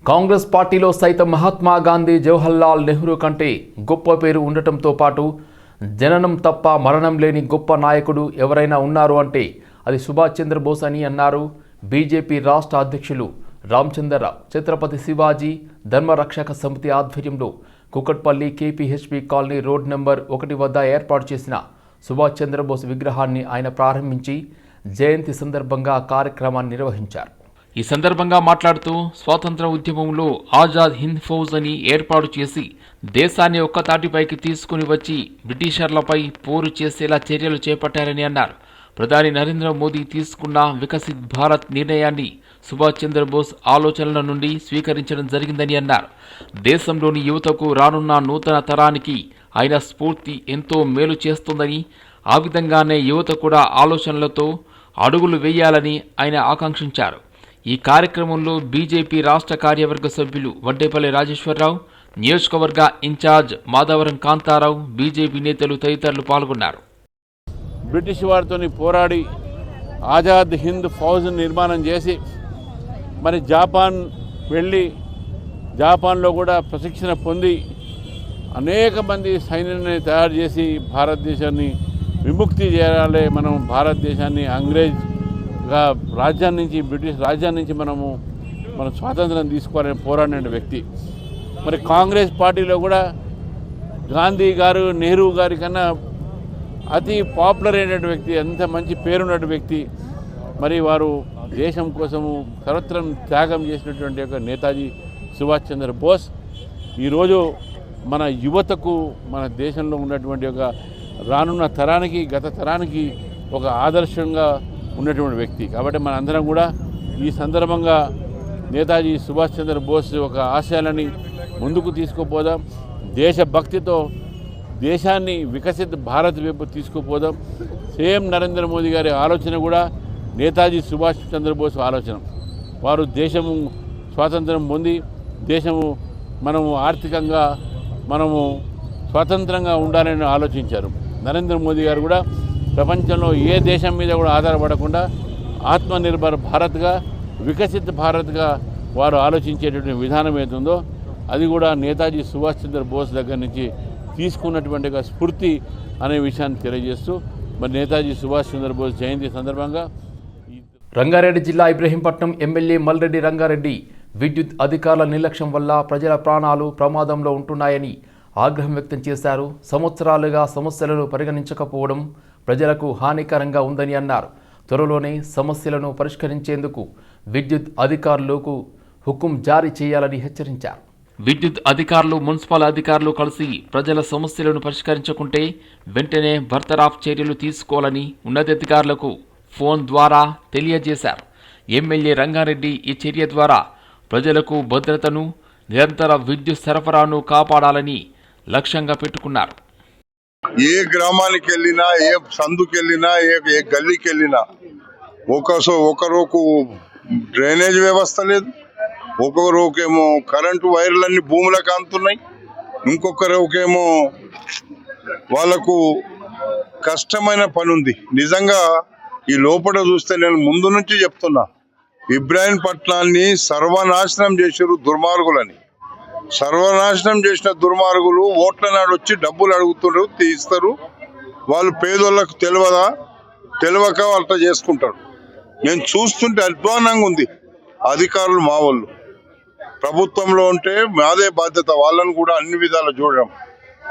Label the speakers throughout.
Speaker 1: కాంగ్రెస్ పార్టీలో సైతం మహాత్మా గాంధీ, జవహర్లాల్ నెహ్రూ కంటే గొప్ప పేరు ఉండటంతో పాటు జననం తప్ప మరణం లేని గొప్ప నాయకుడు ఎవరైనా ఉన్నారు అంటే అది సుభాష్ చంద్రబోస్ అని అన్నారు బీజేపీ రాష్ట్ర అధ్యక్షులు రామచంద్రరావు. ఛత్రపతి శివాజీ ధర్మరక్షక సమితి ఆధ్వర్యంలో Kukatpally KPHP colony road number 1 వద్ద ఏర్పాటు చేసిన సుభాష్ చంద్రబోస్ విగ్రహాన్ని ఆయన ప్రారంభించి జయంతి సందర్భంగా కార్యక్రమాన్ని నిర్వహించారు. ఈ సందర్భంగా మాట్లాడుతూ స్వాతంత్ర ఉద్యమంలో ఆజాద్ హింద్ ఫౌజ్ అని ఏర్పాటు చేసి దేశాన్ని ఒక్కతాటిపైకి తీసుకుని వచ్చి బ్రిటిషర్లపై పోరు చేసేలా చర్యలు చేపట్టారని అన్నారు. ప్రధాని నరేంద్ర మోదీ తీసుకున్న వికసిత్ భారత్ నిర్ణయాన్ని సుభాష్ చంద్రబోస్ ఆలోచనల నుండి స్వీకరించడం జరిగిందని అన్నారు. దేశంలోని యువతకు రానున్న నూతన తరానికి ఆయన స్ఫూర్తి ఎంతో మేలు చేస్తుందని, ఆ విధంగానే యువత కూడా ఆలోచనలతో అడుగులు వేయాలని ఆయన ఆకాంక్షించారు. ఈ కార్యక్రమంలో బీజేపీ రాష్ట్ర కార్యవర్గ సభ్యులు వడ్డేపల్లి రాజేశ్వరరావు, నియోజకవర్గ ఇన్ఛార్జ్ మాధవరం కాంతారావు, బీజేపీ నేతలు తదితరులు పాల్గొన్నారు.
Speaker 2: బ్రిటిష్ వారితో పోరాడి ఆజాద్ హింద్ ఫౌజ్ నిర్మాణం చేసి మరి జపాన్ వెళ్ళి జపాన్లో కూడా ప్రశిక్షణ పొంది అనేక మంది సైన్యాన్ని తయారు చేసి భారతదేశాన్ని విముక్తి చేయాలి, మనం భారతదేశాన్ని అంగ్రేజ్గా రాజ్యాన్ని నుంచి, బ్రిటిష్ రాజ్యాన్ని నుంచి మన స్వాతంత్రం తీసుకోవాలని పోరాడిన వ్యక్తి. మరి కాంగ్రెస్ పార్టీలో కూడా గాంధీ గారు, నెహ్రూ గారి కన్నా అతి పాపులర్ అయినటువంటి వ్యక్తి, అంత మంచి పేరున్నటువంటి వ్యక్తి. మరి వారు దేశం కోసము సర్వత్రం త్యాగం చేసినటువంటి ఒక నేతాజీ సుభాష్ చంద్రబోస్ ఈరోజు మన యువతకు, మన దేశంలో ఉన్నటువంటి ఒక రానున్న తరానికి, గత తరానికి ఒక ఆదర్శంగా ఉన్నటువంటి వ్యక్తి. కాబట్టి మన అందరం కూడా ఈ సందర్భంగా నేతాజీ సుభాష్ చంద్రబోస్ ఒక ఆశయాలని ముందుకు తీసుకుపోదాం, దేశభక్తితో దేశాన్ని వికసిత భారత్ వైపు తీసుకుపోదాం. సేమ్ నరేంద్ర మోదీ గారి ఆలోచన కూడా నేతాజీ సుభాష్ చంద్రబోస్ ఆలోచన. వారు దేశము స్వాతంత్రం పొంది మనము ఆర్థికంగా స్వతంత్రంగా ఉండాలని ఆలోచించారు. నరేంద్ర మోదీ గారు కూడా ప్రపంచంలో ఏ దేశం మీద కూడా ఆధారపడకుండా ఆత్మనిర్భర్ భారత్గా, వికసిత భారత్గా వారు ఆలోచించేటటువంటి విధానం ఏతుందో అది కూడా నేతాజీ సుభాష్ చంద్రబోస్ దగ్గర నుంచి తీసుకున్నటువంటి ఒక స్ఫూర్తి అనే విషయాన్ని తెలియజేస్తూ మరి నేతాజీ సుభాష్ చంద్రబోస్ జయంతి సందర్భంగా
Speaker 1: రంగారెడ్డి జిల్లా ఇబ్రహీంపట్నం ఎమ్మెల్యే మల్రెడ్డి రంగారెడ్డి విద్యుత్ అధికారుల నిర్లక్ష్యం వల్ల ప్రజల ప్రాణాలు ప్రమాదంలో ఉంటున్నాయని ఆగ్రహం వ్యక్తం చేశారు. సంవత్సరాలుగా సమస్యలను పరిగణించకపోవడం ప్రజలకు హానికరంగా ఉందని అన్నారు. త్వరలోనే సమస్యలను పరిష్కరించేందుకు విద్యుత్ అధికారులకు హుకుం జారీ చేయాలని హెచ్చరించారు. విద్యుత్ అధికారులు, మున్సిపల్ అధికారులు కలిసి ప్రజల సమస్యలను పరిష్కరించకుంటే వెంటనే బర్తరాఫ్ చర్యలు తీసుకోవాలని ఉన్నతాధికారులకు ఫోన్ ద్వారా తెలియజేశారు. ఎమ్మెల్యే రంగారెడ్డి ఈ చర్య ద్వారా ప్రజలకు భద్రతను, నిరంతర విద్యుత్ సరఫరాను కాపాడాలని లక్ష్యంగా పెట్టుకున్నారు.
Speaker 3: ఏ గ్రామానికి వెళ్ళినా, ఏ సందుకి వెళ్ళినా, ఏ గల్లీకి వెళ్ళినా ఒకరోకు డ్రైనేజ్ వ్యవస్థ లేదు, ఒకరోకేమో కరెంటు వైర్లన్నీ భూములకు అందుతున్నాయి, ఇంకొకరోకేమో వాళ్ళకు కష్టమైన పని ఉంది. నిజంగా ఈ లోపల చూస్తే నేను ముందు నుంచి చెప్తున్నా, ఇబ్రాహీంపట్నాన్ని సర్వనాశనం చేసారు దుర్మార్గులని. సర్వనాశనం చేసిన దుర్మార్గులు ఓట్ల నాడు వచ్చి డబ్బులు అడుగుతారు, తీస్తారు. వాళ్ళు పేదోళ్ళకు తెలియక వాళ్ళ చేసుకుంటారు. నేను చూస్తుంటే అధ్వానంగా ఉంది. అధికారులు మా వాళ్ళు ప్రభుత్వంలో ఉంటే మాదే బాధ్యత, వాళ్ళని కూడా అన్ని విధాలు చూడడం.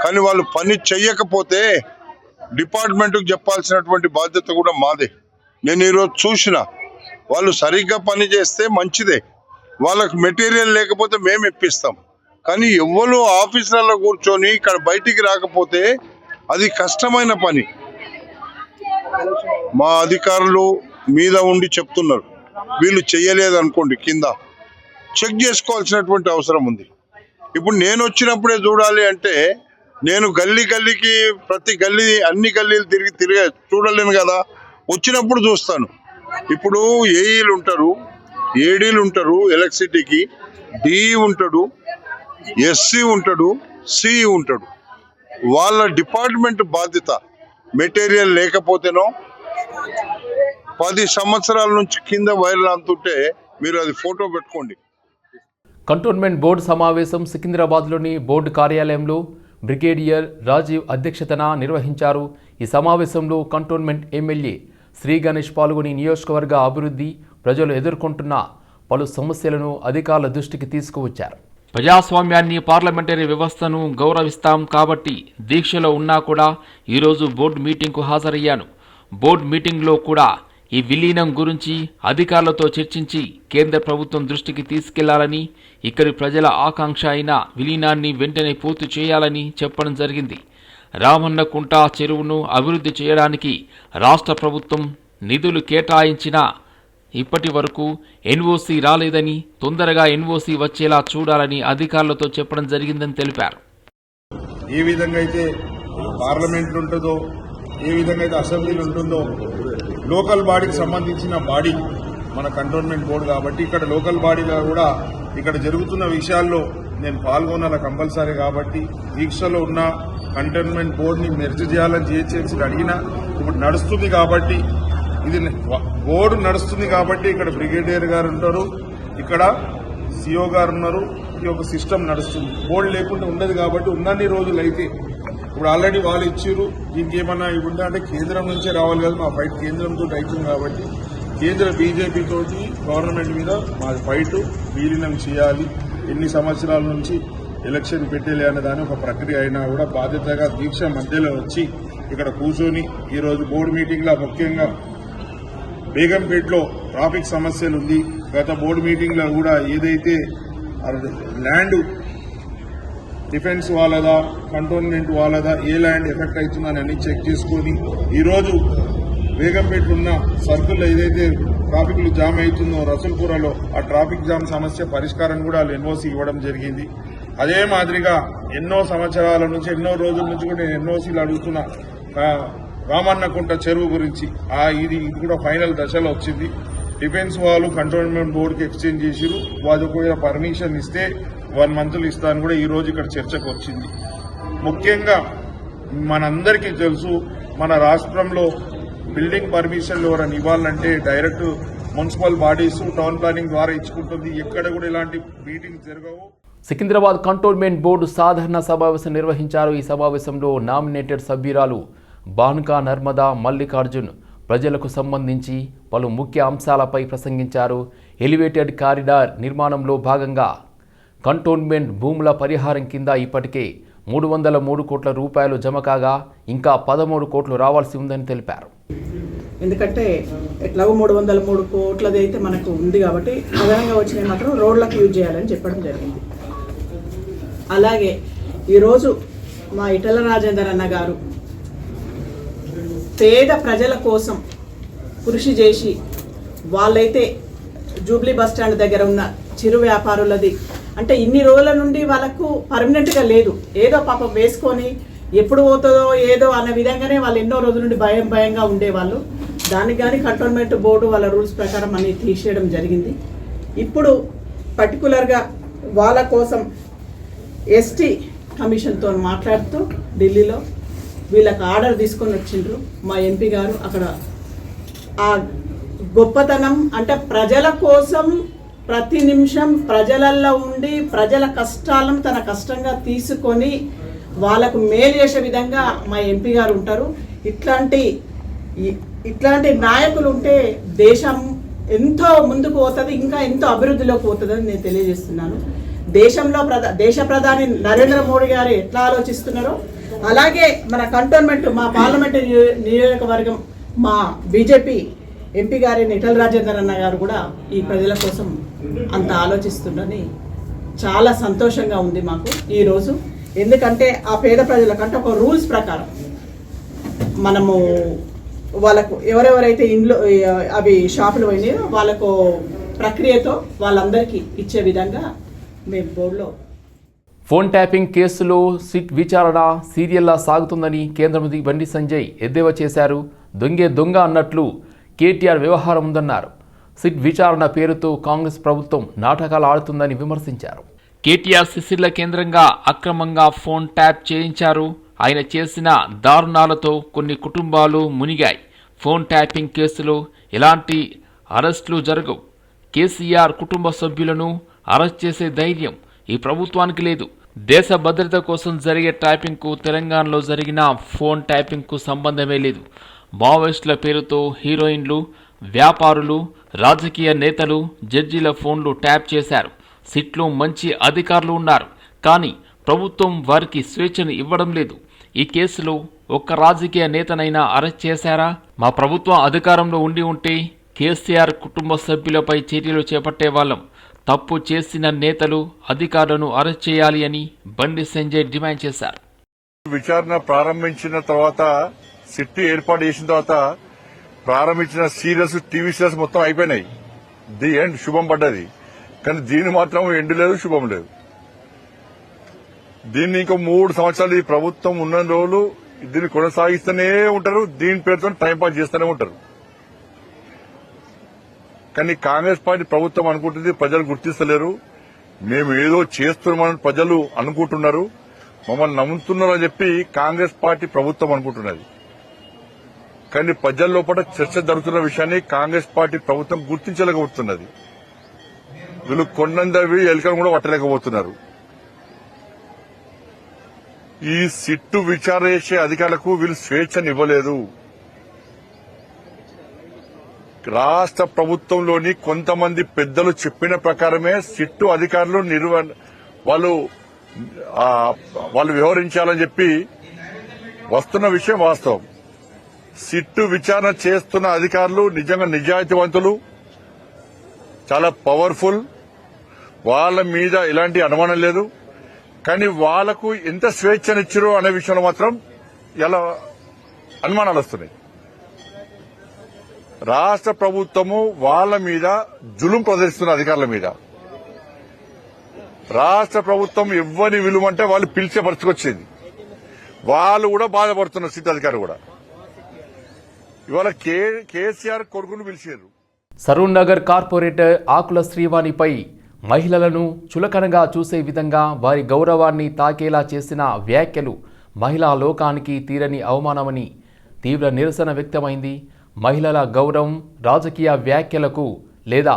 Speaker 3: కానీ వాళ్ళు పని చెయ్యకపోతే డిపార్ట్మెంట్కు చెప్పాల్సినటువంటి బాధ్యత కూడా మాదే. నేను ఈరోజు చూసిన వాళ్ళు సరిగ్గా పని చేస్తే మంచిదే, వాళ్ళకు మెటీరియల్ లేకపోతే మేము ఇప్పిస్తాం. కానీ ఎవరు ఆఫీసులలో కూర్చొని ఇక్కడ బయటికి రాకపోతే అది కష్టమైన పని. మా అధికారులు మీద ఉండి చెప్తున్నారు, వీళ్ళు చెయ్యలేదు అనుకోండి కింద చెక్ చేసుకోవాల్సినటువంటి అవసరం ఉంది. ఇప్పుడు నేను వచ్చినప్పుడే చూడాలి అంటే నేను గల్లీకి ప్రతి గల్లీ అన్ని గల్లీలు తిరిగి చూడలేను కదా, వచ్చినప్పుడు చూస్తాను. ఇప్పుడు ఏఈలు ఉంటారు, ఏడీలు ఉంటారు, ఎలక్ట్రిసిటీకి డిఈ ఉంటాడు, ఎస్సీ ఉంటాడు, సిఈ ఉంటాడు. వాళ్ళ డిపార్ట్మెంట్ బాధ్యత. మెటీరియల్ లేకపోతేనో 10 సంవత్సరాల నుంచి కింద వైర్లు అంతుంటే మీరు అది ఫోటో పెట్టుకోండి.
Speaker 1: కంటోన్మెంట్ బోర్డు సమావేశం సికింద్రాబాద్లోని బోర్డు కార్యాలయంలో బ్రిగేడియర్ రాజీవ్ అధ్యక్షతన నిర్వహించారు. ఈ సమావేశంలో కంటోన్మెంట్ ఎమ్మెల్యే శ్రీ గణేష్ పాల్గొని నియోజకవర్గ అభివృద్ధి, ప్రజలు ఎదుర్కొంటున్న పలు సమస్యలను అధికారుల దృష్టికి తీసుకువచ్చారు. ప్రజాస్వామ్యాన్ని, పార్లమెంటరీ వ్యవస్థను గౌరవిస్తాం కాబట్టి దీక్షలో ఉన్నా కూడా ఈరోజు బోర్డు మీటింగ్కు హాజరయ్యాను. బోర్డు మీటింగ్లో కూడా ఈ విలీనం గురించి అధికారులతో చర్చించి కేంద్ర ప్రభుత్వం దృష్టికి తీసుకెళ్లాలని, ఇక్కడి ప్రజల ఆకాంక్ష అయిన విలీనాన్ని వెంటనే పూర్తి చేయాలని చెప్పడం జరిగింది. రామన్నకుంట చెరువును అభివృద్ధి చేయడానికి రాష్ట్ర ప్రభుత్వం నిధులు కేటాయించినా ఇప్పటి వరకు ఎన్ఓసి రాలేదని, తొందరగా ఎన్ఓసి వచ్చేలా చూడాలని అధికారులతో చెప్పడం జరిగిందని తెలిపారు.
Speaker 4: ఏ విధంగా అయితే పార్లమెంట్ ఉంటుందో, ఏ విధంగా అయితే అసెంబ్లీలు ఉంటుందో, లోకల్ బాడీకి సంబంధించిన బాడీ మన కంటోన్మెంట్ బోర్డు కాబట్టి ఇక్కడ లోకల్ బాడీగా కూడా ఇక్కడ జరుగుతున్న విషయాల్లో నేను పాల్గొనాల కంపల్సరీ కాబట్టి దీక్షలో ఉన్న కంటోన్మెంట్ బోర్డుని మెర్జ్ చేయాలని జిహెచ్ఎంసీకి అడిగినా ఇప్పుడు నడుస్తుంది కాబట్టి ఇది బోర్డు నడుస్తుంది కాబట్టి ఇక్కడ బ్రిగేడియర్ గారు ఉంటారు, ఇక్కడ సిఓ గారు ఉన్నారు, ఈ ఒక సిస్టమ్ నడుస్తుంది. బోర్డు లేకుండా ఉండదు కాబట్టి ఉన్నన్ని రోజులు అయితే ఇప్పుడు ఆల్రెడీ వాళ్ళు ఇచ్చారు. దీనికి ఏమన్నా ఇవ్వండి అంటే కేంద్రం నుంచే రావాలి కదా, మా ఫైట్ కేంద్రంతో అవుతుంది కాబట్టి కేంద్ర బీజేపీ తోటి గవర్నమెంట్ మీద మా ఫైట్ విలీనం చేయాలి. ఎన్ని సంవత్సరాల నుంచి ఎలక్షన్ పెట్టేలే అనే దాని ఒక ప్రక్రియ అయినా కూడా బాధ్యతగా దీక్ష మధ్యలో వచ్చి ఇక్కడ కూర్చొని ఈరోజు బోర్డు మీటింగ్ లో ముఖ్యంగా బేగంపేటలో ట్రాఫిక్ సమస్యలు ఉంది. గత బోర్డు మీటింగ్ లో కూడా ఏదైతే ల్యాండ్ డిఫెన్స్ వాళ్ళదా, కంటోన్మెంట్ వాళ్ళదా, ఏ ల్యాండ్ ఎఫెక్ట్ అవుతుందని అన్ని చెక్ చేసుకుని ఈరోజు బేగంపేట ఉన్న సర్కిల్ ఏదైతే ట్రాఫిక్ జామ్ అవుతుందో రసూల్పురలో ఆ ట్రాఫిక్ జామ్ సమస్య పరిష్కారం కూడా వాళ్ళు ఎన్ఓసి ఇవ్వడం జరిగింది. అదే మాదిరిగా ఎన్నో సంవత్సరాల నుంచి, ఎన్నో రోజుల నుంచి కూడా నేను ఎన్ఓసీలు అడుగుతున్న రామన్నకుంట చెరువు గురించి ఇది కూడా ఫైనల్ దశలో వచ్చింది. డిఫెన్స్ వాళ్ళు కంటోన్మెంట్ బోర్డుకి ఎక్స్చేంజ్ చేసిరు. వాళ్ళు కూడా పర్మిషన్ ఇస్తే 1 month ఇస్తాను కూడా ఈ రోజు ఇక్కడ చర్చకు వచ్చింది. ముఖ్యంగా మనందరికీ తెలుసు, మన రాష్ట్రంలో బిల్డింగ్ పర్మిషన్లు ఎవరైనా ఇవ్వాలంటే direct municipal bodies, town planning ద్వారా ఇచ్చుకుంటుంది. ఎక్కడ కూడా ఇలాంటి మీటింగ్స్ జరగవు.
Speaker 1: సికింద్రాబాద్ కంటోన్మెంట్ బోర్డు సాధారణ సమావేశం నిర్వహించారు. ఈ సమావేశంలో నామినేటెడ్ సభ్యురాలు బాన్కా నర్మదా మల్లికార్జున్ ప్రజలకు సంబంధించి పలు ముఖ్య అంశాలపై ప్రసంగించారు. ఎలివేటెడ్ కారిడార్ నిర్మాణంలో భాగంగా కంటోన్మెంట్ భూముల పరిహారం కింద ఇప్పటికే 303 కోట్ల రూపాయలు జమ కాగా ఇంకా 13 కోట్లు రావాల్సి ఉందని తెలిపారు.
Speaker 5: ఎందుకంటే ఎట్లాగో 303 కోట్లది అయితే మనకు ఉంది కాబట్టి అదనంగా వచ్చినవి మాత్రం రోడ్లకు యూజ్ చేయాలని చెప్పడం జరిగింది. అలాగే ఈరోజు మా ఇటల రాజేందర్ అన్న గారు పేద ప్రజల కోసం కృషి చేసి వాళ్ళైతే జూబ్లీ బస్టాండ్ దగ్గర ఉన్న చిరు వ్యాపారులది అంటే ఇన్ని రోజుల నుండి వాళ్ళకు పర్మనెంట్గా లేదు, ఏదో పాపం వేసుకొని ఎప్పుడు పోతుందో ఏదో అన్న విధంగానే వాళ్ళు ఎన్నో రోజుల నుండి భయంగా ఉండేవాళ్ళు. దానికి కానీ కంటోన్మెంట్ బోర్డు వాళ్ళ రూల్స్ ప్రకారం అన్ని తీసేయడం జరిగింది. ఇప్పుడు పర్టికులర్గా వాళ్ళ కోసం ఎస్టీ కమిషన్తో మాట్లాడుతూ ఢిల్లీలో వీళ్ళకి ఆర్డర్ తీసుకొని వచ్చిండ్రు మా ఎంపీ గారు. అక్కడ ఆ గొప్పతనం అంటే ప్రజల కోసం ప్రతి నిమిషం ప్రజలల్లో ఉండి ప్రజల కష్టాలను తన కష్టంగా తీసుకొని వాళ్ళకు మేలు చేసే విధంగా మా ఎంపీ గారు ఉంటారు. ఇట్లాంటి నాయకులు ఉంటే దేశం ఎంతో ముందుకు పోతుంది, ఇంకా ఎంతో అభివృద్ధిలోకి పోతుందని నేను తెలియజేస్తున్నాను. దేశంలో దేశ ప్రధాని నరేంద్ర మోడీ గారు ఎట్లా ఆలోచిస్తున్నారో అలాగే మన కంటోన్మెంట్, మా పార్లమెంట్ నియోజకవర్గం, మా బీజేపీ ఎంపీ గారి ఇటల రాజేందర్ అన్న గారు కూడా ఈ ప్రజల కోసం అంత ఆలోచిస్తుండని చాలా సంతోషంగా ఉంది మాకు ఈరోజు. ఎందుకంటే ఆ పేద ప్రజలకంటే ఒక రూల్స్ ప్రకారం మనము వాళ్ళకు ఎవరెవరైతే ఇంట్లో అవి షాపులు పోయినాయో వాళ్ళకు ప్రక్రియతో వాళ్ళందరికీ ఇచ్చే విధంగా మేము బోర్డులో.
Speaker 1: ఫోన్ ట్యాపింగ్ కేసులో సిట్ విచారణ సీరియల్లా సాగుతుందని కేంద్ర మంత్రి బండి సంజయ్ ఎద్దేవా చేశారు. దొంగే దొంగ అన్నట్లు కేటీఆర్ వ్యవహారం ఉందన్నారు. సిట్ విచారణ పేరుతో కాంగ్రెస్ ప్రభుత్వం నాటకాలు ఆడుతుందని విమర్శించారు. కేటీఆర్ సిసిల్ల కేంద్రంగా అక్రమంగా ఫోన్ ట్యాప్ చేయించారు. ఆయన చేసిన దారుణాలతో కొన్ని కుటుంబాలు మునిగాయి. ఫోన్ ట్యాపింగ్ కేసులో ఎలాంటి అరెస్టులు జరగవు. కేసీఆర్ కుటుంబ సభ్యులను అరెస్ట్ చేసే ధైర్యం ఈ ప్రభుత్వానికి లేదు. దేశ భద్రత కోసం జరిగే ట్యాపింగ్కు తెలంగాణలో జరిగిన ఫోన్ ట్యాపింగ్కు సంబంధమే లేదు. మావోయిస్టుల పేరుతో హీరోయిన్లు, వ్యాపారులు, రాజకీయ నేతలు, జడ్జీల ఫోన్లు ట్యాప్ చేశారు. సిట్లో మంచి అధికారులు ఉన్నారు, కానీ ప్రభుత్వం వారికి స్వేచ్ఛను ఇవ్వడం లేదు. ఈ కేసులో ఒక్క రాజకీయ నేతనైనా అరెస్ట్ చేశారా? మా ప్రభుత్వం అధికారంలో ఉంటే కేసీఆర్ కుటుంబ సభ్యులపై చర్యలు చేపట్టేవాళ్ళం. తప్పు చేసిన నేతలు, అధికారులను అరెస్ట్ చేయాలి అని బండి సంజయ్ డిమాండ్ చేశారు.
Speaker 6: విచారణ ప్రారంభించిన తర్వాత, సిట్ ఏర్పాటు చేసిన తర్వాత ప్రారంభించిన సీరియల్స్, టీవీ సీరియల్స్ మొత్తం అయిపోయినాయి. ది ఎండ్ శుభం పడ్డది. కానీ దీని మాత్రం ఎండ్ లేదు, శుభం లేదు. దీన్ని ఇంకో 3 సంవత్సరాలు ఈ ప్రభుత్వం ఉన్న రోజులు దీన్ని కొనసాగిస్తూనే ఉంటారు. దీని పేరుతో టైంపాస్ చేస్తూనే ఉంటారు. కానీ కాంగ్రెస్ పార్టీ ప్రభుత్వం అనుకుంటుంది ప్రజలు గుర్తిస్తలేరు, మేము ఏదో చేస్తున్నామని ప్రజలు అనుకుంటున్నారు, మమ్మల్ని నమ్ముతున్నారని చెప్పి కాంగ్రెస్ పార్టీ ప్రభుత్వం అనుకుంటున్నది. కానీ ప్రజల లోపల చర్చ జరుగుతున్న విషయాన్ని కాంగ్రెస్ పార్టీ ప్రభుత్వం గుర్తించలేకపోతున్నది. వీళ్ళు కొండందవి ఎలుకను కూడా పట్టలేకపోతున్నారు. ఈ సిట్టు విచారణ చేసే అధికారులకు వీళ్ళు స్వేచ్ఛనివ్వలేదు. రాష్ట్ర ప్రభుత్వంలోని కొంతమంది పెద్దలు చెప్పిన ప్రకారమే సిట్టు అధికారులు వాళ్ళు వ్యవహరించాలని చెప్పి వస్తున్న విషయం వాస్తవం. సిట్టు విచారణ చేస్తున్న అధికారులు నిజంగా నిజాయితీవంతులు, చాలా పవర్ఫుల్, వాళ్ళ మీద ఎలాంటి అనుమానం లేదు. కానీ వాళ్లకు ఎంత స్వేచ్ఛనిచ్చారో అనే విషయంలో మాత్రం ఎలా అనుమానాలు వస్తున్నాయి. రాష్ట్ర ప్రభుత్వము వాళ్ళ మీద జులుం ప్రదర్శిస్తున్న అధికారుల మీద. రాష్ట్ర ప్రభుత్వం ఎవ్వని విలువంటే వాళ్ళు పిలిచే పరిస్థితికొచ్చింది. వాళ్ళు కూడా బాధపడుతున్నారు. సిట్ అధికారులు కూడా ఇవాళ కేసీఆర్ కొడుకును పిలిచారు.
Speaker 1: సరూర్ నగర్ కార్పొరేటర్ ఆకుల శ్రీవాణిపై మహిళలను చులకనగా చూసే విధంగా వారి గౌరవాన్ని తాకేలా చేసిన వ్యాఖ్యలు మహిళా లోకానికి తీరని అవమానమని తీవ్ర నిరసన వ్యక్తమైంది. మహిళల గౌరవం రాజకీయ వ్యాఖ్యలకు లేదా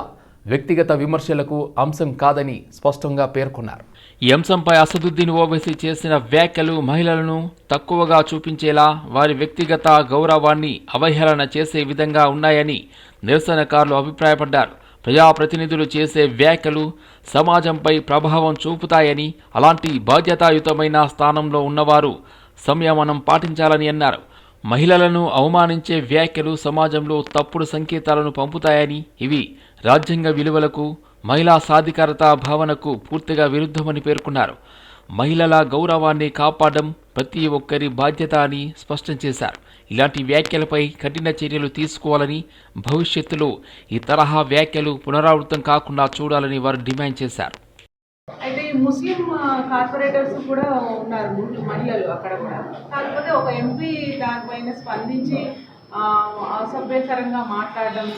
Speaker 1: వ్యక్తిగత విమర్శలకు అంశం కాదని స్పష్టంగా పేర్కొన్నారు. ఈ అంశంపై అసదుద్దీన్ ఓవైసీ చేసిన వ్యాఖ్యలు మహిళలను తక్కువగా చూపించేలా, వారి వ్యక్తిగత గౌరవాన్ని అవహేళన చేసే విధంగా ఉన్నాయని నిరసనకారులు అభిప్రాయపడ్డారు. ప్రజాప్రతినిధులు చేసే వ్యాఖ్యలు సమాజంపై ప్రభావం చూపుతాయని, అలాంటి బాధ్యతాయుతమైన స్థానంలో ఉన్నవారు సంయమనం పాటించాలని అన్నారు. మహిళలను అవమానించే వ్యాఖ్యలు సమాజంలో తప్పుడు సంకేతాలను పంపుతాయని, ఇవి రాజ్యాంగ విలువలకు, మహిళా సాధికారత భావనకు పూర్తిగా విరుద్ధమని పేర్కొన్నారు. మహిళల గౌరవాన్ని కాపాడడం ప్రతి ఒక్కరి బాధ్యత అని స్పష్టం చేశారు. ఇలాంటి వ్యాఖ్యలపై కఠిన చర్యలు తీసుకోవాలని, భవిష్యత్తులో ఈ తరహా వ్యాఖ్యలు పునరావృతం కాకుండా చూడాలని వారు డిమాండ్ చేశారు.
Speaker 5: అయితే ఈ ముస్లిం కార్పొరేటర్స్ కూడా ఉన్నారు మహిళలు అక్కడ కూడా. కాకపోతే ఒక ఎంపీ దానిపైన స్పందించి అసభ్యకరంగా మాట్లాడడం,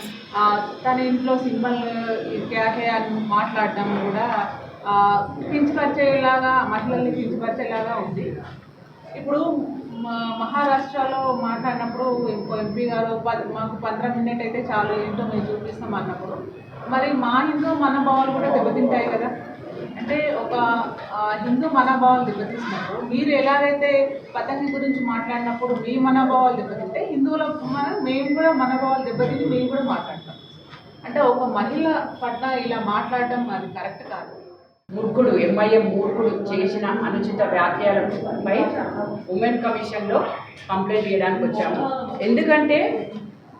Speaker 5: తన ఇంట్లో సింబల్ క్యాహే అని మాట్లాడడం కూడా కించపరిచేలాగా, మహిళల్ని కించపరిచేలాగా ఉంది. ఇప్పుడు మహారాష్ట్రలో మాట్లాడినప్పుడు ఎంపీ గారు మాకు 15 మినిట్ అయితే చాలు, ఏంటో మేము చూపిస్తాం అన్నప్పుడు మరి మా హిందూ మనోభావాలు కూడా దెబ్బతింటాయి కదా. అంటే ఒక హిందూ మనోభావాలు దెబ్బతీసినప్పుడు మీరు ఎలాగైతే పతంగి గురించి మాట్లాడినప్పుడు మీ మనోభావాలు దెబ్బతింటే హిందువుల మేము కూడా మనోభావాలు దెబ్బతిని మేము కూడా మాట్లాడతాం. అంటే ఒక మహిళ పట్ల ఇలా మాట్లాడడం అది కరెక్ట్ కాదు.
Speaker 7: మూర్ఖుడు ఎంఐఎం మూర్ఖుడు చేసిన అనుచిత వ్యాఖ్యలపై ఉమెన్ కమిషన్లో కంప్లైంట్ చేయడానికి వచ్చాము. ఎందుకంటే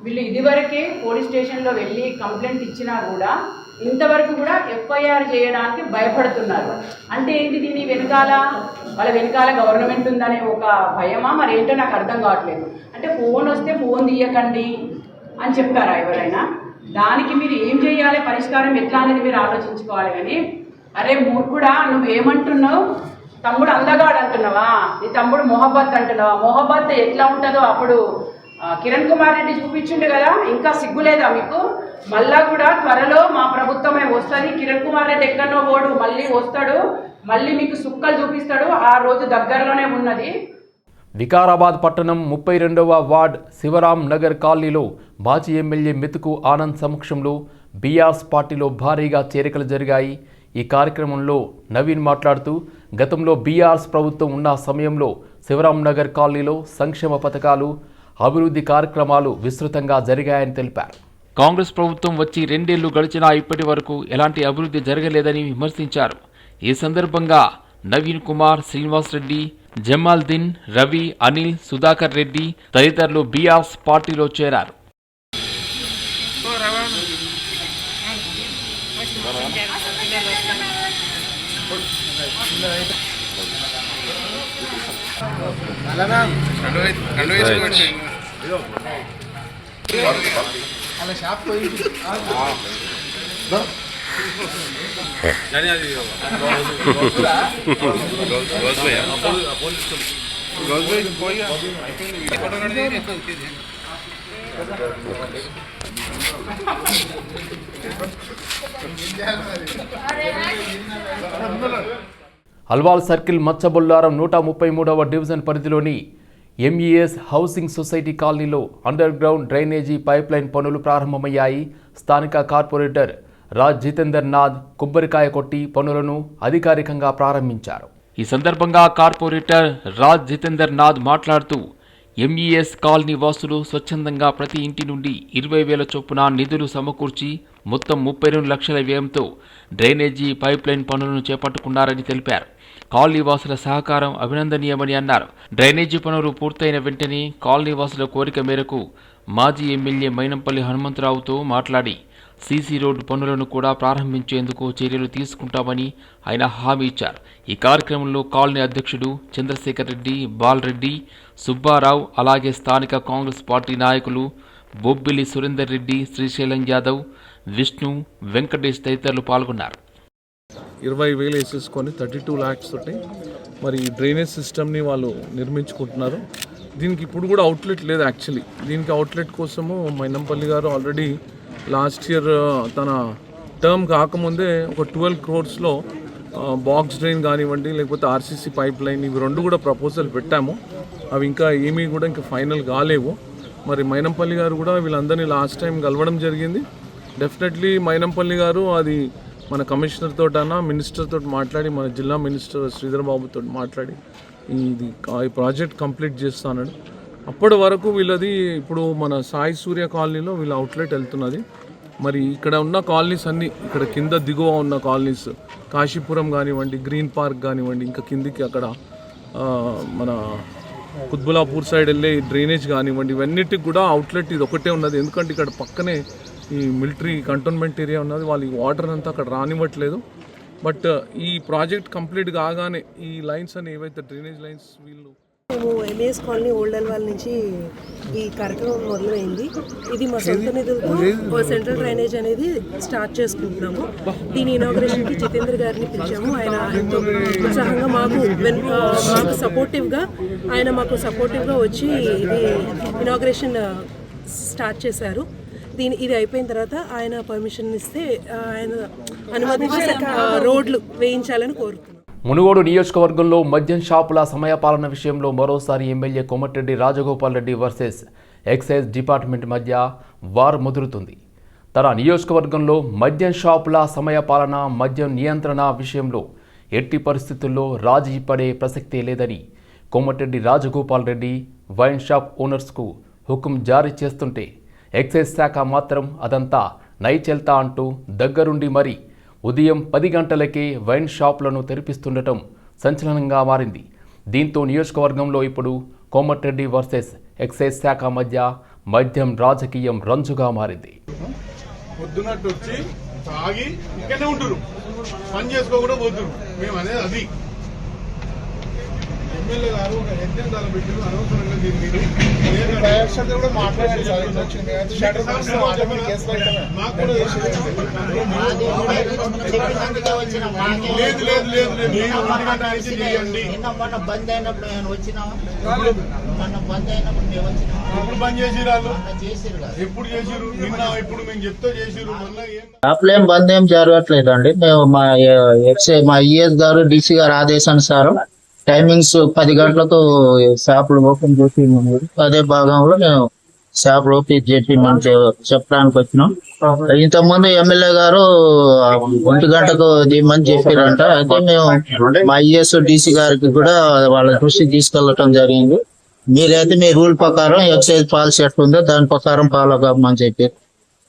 Speaker 7: వీళ్ళు ఇదివరకే పోలీస్ స్టేషన్లో వెళ్ళి కంప్లైంట్ ఇచ్చినా కూడా ఇంతవరకు కూడా ఎఫ్ఐఆర్ చేయడానికి భయపడుతున్నారు. అంటే ఏంటి దీని వెనకాల? వాళ్ళ వెనకాల గవర్నమెంట్ ఉందనే ఒక భయమా మరి ఏంటో నాకు అర్థం కావట్లేదు. అంటే ఫోన్ వస్తే ఫోన్ తీయకండి అని చెప్తారా ఎవరైనా? దానికి మీరు ఏం చేయాలి, పరిష్కారం ఎట్లా అనేది మీరు ఆలోచించుకోవాలి. కానీ అరే మూర్ఖుడా, నువ్వేమంటున్నావు? తమ్ముడు అందగాడు అంటున్నావా? నీ తమ్ముడు మొహబ్బత్ అంటున్నావా? మొహబ్బత్ ఎట్లా ఉంటుందో అప్పుడు కిరణ్ కుమార్ రెడ్డి చూపించిండు కదా. ఇంకా సిగ్గులేదా మీకు? మళ్ళా కూడా త్వరలో మా ప్రభుత్వమే వస్తుంది. కిరణ్ కుమార్ రెడ్డి ఎక్కడో పోడు, మళ్ళీ వస్తాడు, మళ్ళీ మీకు సుక్కలు చూపిస్తాడు. ఆ రోజు దగ్గరలోనే ఉన్నది.
Speaker 1: వికారాబాద్ పట్టణం 32వ వార్డ్ శివరాం నగర్ కాలనీలో మాజీ ఎమ్మెల్యే మెతుకు ఆనంద్ సమక్షంలో బీఆర్ఎస్ పార్టీలో భారీగా చేరికలు జరిగాయి. ఈ కార్యక్రమంలో నవీన్ మాట్లాడుతూ గతంలో బీఆర్ఎస్ ప్రభుత్వం ఉన్న సమయంలో శివరాంనగర్ కాలనీలో సంక్షేమ పథకాలు అభివృద్ధి కార్యక్రమాలు విస్తృతంగా జరిగాయని తెలిపారు. కాంగ్రెస్ ప్రభుత్వం వచ్చి 2 ఏళ్లు గడిచినా ఇప్పటి వరకు ఎలాంటి అభివృద్ధి జరగలేదని విమర్శించారు. ఈ సందర్భంగా నవీన్ కుమార్, శ్రీనివాస్ రెడ్డి, జమాల్దీన్, రవి, అనిల్, సుధాకర్ రెడ్డి తదితరులు బీఆర్ఎస్ పార్టీలో చేరారు. అల్వాల్ సర్కిల్ మచ్చబొల్లారం 133వ డివిజన్ పరిధిలోని ఎంఈఎస్ హౌసింగ్ సొసైటీ కాలనీలో అండర్ గ్రౌండ్ డ్రైనేజీ పైప్లైన్ పనులు ప్రారంభమయ్యాయి. స్థానిక కార్పొరేటర్ రాజ్ జితేందర్ నాథ్ కొబ్బరికాయ కొట్టి పనులను అధికారికంగా ప్రారంభించారు. ఈ సందర్భంగా కార్పొరేటర్ రాజ్ జితేందర్ నాథ్ మాట్లాడుతూ ఎంఈఎస్ కాలనీ వాసులు స్వచ్ఛందంగా ప్రతి ఇంటి నుండి 20,000 చొప్పున నిధులు సమకూర్చి మొత్తం 32 లక్షల వ్యయంతో డ్రైనేజీ పైప్లైన్ పనులను చేపట్టుకున్నారని తెలిపారు. కాలనీ వాసుల సహకారం అభినందనీయమని అన్నారు. డ్రైనేజీ పనులు పూర్తయిన వెంటనే కాలనీ వాసుల కోరిక మేరకు మాజీ ఎమ్మెల్యే మైనంపల్లి హనుమంతరావుతో మాట్లాడి సీసీ రోడ్డు పనులను కూడా ప్రారంభించేందుకు చర్యలు తీసుకుంటామని ఆయన హామీ ఇచ్చారు. ఈ కార్యక్రమంలో కాలనీ అధ్యక్షుడు చంద్రశేఖర్ రెడ్డి, బాలరెడ్డి, సుబ్బారావు, అలాగే స్థానిక కాంగ్రెస్ పార్టీ నాయకులు బొబ్బిలి సురేందర్ రెడ్డి, శ్రీశైలం యాదవ్, విష్ణు, వెంకటేష్ తదితరులు పాల్గొన్నారు.
Speaker 8: 20,000 వేసేసుకొని 32 lakhs తోటి మరి డ్రైనేజ్ సిస్టమ్ని వాళ్ళు నిర్మించుకుంటున్నారు. దీనికి ఇప్పుడు కూడా అవుట్లెట్ లేదు. యాక్చువల్లీ దీనికి అవుట్లెట్ కోసము మైనంపల్లి గారు ఆల్రెడీ లాస్ట్ ఇయర్ తన టర్మ్ కాకముందే ఒక 12 crores బాక్స్ డ్రైన్ కానివ్వండి, లేకపోతే ఆర్సీసీ పైప్ లైన్, ఇవి 2 కూడా ప్రపోజల్ పెట్టాము. అవి ఇంకా ఏమీ కూడా ఇంకా ఫైనల్ కాలేవు. మరి మైనంపల్లి గారు కూడా వీళ్ళందరినీ లాస్ట్ టైం కలవడం జరిగింది. డెఫినెట్లీ మైనంపల్లి గారు అది మన కమిషనర్ తోటన్నా మినిస్టర్ తోటి మాట్లాడి, మన జిల్లా మినిస్టర్ శ్రీధర్ బాబుతో మాట్లాడి ఈ ప్రాజెక్ట్ కంప్లీట్ చేస్తానని. అప్పటి వరకు వీళ్ళది ఇప్పుడు మన సాయి సూర్య కాలనీలో వీళ్ళ అవుట్లెట్ వెళ్తున్నది. మరి ఇక్కడ ఉన్న కాలనీస్ అన్నీ, ఇక్కడ కింద దిగువ ఉన్న కాలనీస్ కాశీపురం కానివ్వండి, గ్రీన్ పార్క్ కానివ్వండి, ఇంకా కిందికి అక్కడ మన కుత్బులాపూర్ సైడ్ వెళ్ళే డ్రైనేజ్ కానివ్వండి, ఇవన్నిటికి కూడా అవుట్లెట్ ఇది ఒకటే ఉన్నది. ఎందుకంటే ఇక్కడ పక్కనే ఈ మిలిటరీ కంటోన్మెంట్ ఏరియా ఉన్నది. వాళ్ళు ఈ వాటర్ అంతా అక్కడ రానివ్వట్లేదు. బట్ ఈ ప్రాజెక్ట్ కంప్లీట్ కాగానే ఈ లైన్స్ అని ఏవైతే డ్రైనేజ్ లైన్స్ వీళ్ళు
Speaker 9: మేము ఎంఏఎస్ కాలనీ ఓల్డ్ అల్వాల్ నుంచి ఈ కార్యక్రమం మొదలైంది. ఇది మా సొంత నిధులతో సెంట్రల్ డ్రైనేజ్ అనేది స్టార్ట్ చేసుకుంటున్నాము. దీని ఇనాగ్రేషన్కి జితేంద్ర గారిని పిలిచాము. ఆయన ఎంతో ఉత్సాహంగా మాకు సపోర్టివ్గా వచ్చి ఇది ఇనాగ్రేషన్ స్టార్ట్ చేశారు. ఇది అయిపోయిన తర్వాత ఆయన పర్మిషన్ ఇస్తే ఆయన అనుమతించి రోడ్లు వేయించాలని కోరుతున్నాం.
Speaker 1: మునుగోడు నియోజకవర్గంలో మద్యం షాపుల సమయపాలన విషయంలో మరోసారి MLA Komatireddy Rajagopal Reddy versus excise department మధ్య వార్ ముదురుతుంది. తన నియోజకవర్గంలో మద్యం షాపుల సమయపాలన, మద్యం నియంత్రణ విషయంలో ఎట్టి పరిస్థితుల్లో రాజీ పడే ప్రసక్తే లేదని కోమటిరెడ్డి రాజగోపాల్ రెడ్డి వైన్ షాప్ ఓనర్స్కు హుకుం జారీ చేస్తుంటే ఎక్సైజ్ శాఖ మాత్రం అదంతా నైచెల్తా అంటూ దగ్గరుండి మరి ఉదయం 10 గంటలకే వైన్ షాపులను తెరిపిస్తుండటం సంచలనంగా మారింది. దీంతో నియోజకవర్గంలో ఇప్పుడు కోమటిరెడ్డి వర్సెస్ ఎక్సైజ్ శాఖ మధ్య మద్యం రాజకీయం రంజుగా మారింది.
Speaker 4: పొద్దున్నట్టు వచ్చి తాగి ఇక్కడనే ఉంటారు, పని చేసుకోకుండా పోతున్నారు. మేము అనేది అది ఎమ్మెల్యే గారు ఒక యజ్ఞం తలపెట్టారు. అనవసరంగా దీనికి కూడా మాట్లాడారు.
Speaker 10: బంద్ అయినప్పుడు నేను వచ్చినా,
Speaker 4: ఎప్పుడు బంద్ చేసిరు? ఎప్పుడు చేసిరు? నిన్న ఇప్పుడు మేము చెప్తే చేసిరు.
Speaker 10: షాపులేం బంద్ ఏం జరగట్లేదండి. మేము మా ఈఎస్ గారు, డీసీ గారు ఆదేశానుసారం టైమింగ్స్ 10 గంటలకు షాపులు ఓపెన్ చేసి అదే భాగంలో మేము షాప్ ఓపెన్ చేపించమని చెప్పడానికి వచ్చినాం. ఇంతకుముందు ఎమ్మెల్యే గారు 1 గంటకు దిమ్మని చెప్పారంట. అయితే మేము మా ఐఏఎస్ డీసీ గారికి కూడా వాళ్ళ దృష్టికి తీసుకెళ్లటం జరిగింది. మీరైతే మీ రూల్ ప్రకారం ఎక్సైజ్ పాలసీ ఎట్లుందో దాని ప్రకారం ఫాలో కమ్మని చెప్పారు.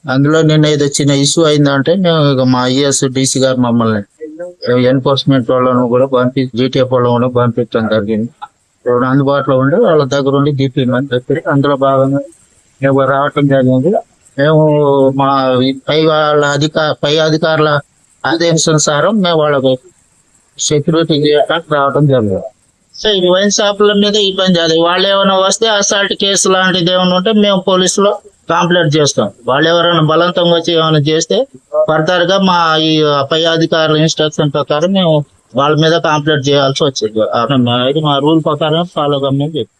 Speaker 10: అందులో నిన్న ఏదో చిన్న ఇష్యూ అయిందంటే మేము ఇక మా ఐఏఎస్ డీసీ గారు మమ్మల్ని ఎన్ఫోర్స్మెంట్ వాళ్ళను కూడా జీటీఎఫ్ వాళ్ళను కూడా పంపించడం జరిగింది. ఎవరు అందుబాటులో ఉండి వాళ్ళ దగ్గర ఉండి తీపిమని చెప్పి అందులో భాగంగా మేము రావటం జరిగింది. మేము మా పై అధికారుల ఆదేశానుసారం మేము వాళ్ళకు సెక్యూరిటీ చేయడానికి రావడం జరిగింది. సో ఈ వైన్ షాపుల మీద ఇబ్బంది అది వాళ్ళు ఏమైనా వస్తే అసాల్ట్ కేసు లాంటిది ఏమైనా ఉంటే మేము పోలీసులో కంప్లైంట్ చేస్తాం. వాళ్ళు ఎవరైనా బలవంతంగా వచ్చి ఏమైనా చేస్తే ఫర్దర్ గా మా ఈ పై అధికారుల ఇన్స్ట్రక్షన్ ప్రకారం మేము వాళ్ళ మీద కంప్లైంట్ చేయాల్సి వచ్చింది. మా రూల్ ప్రకారం ఫాలో కమ్మని చెప్పి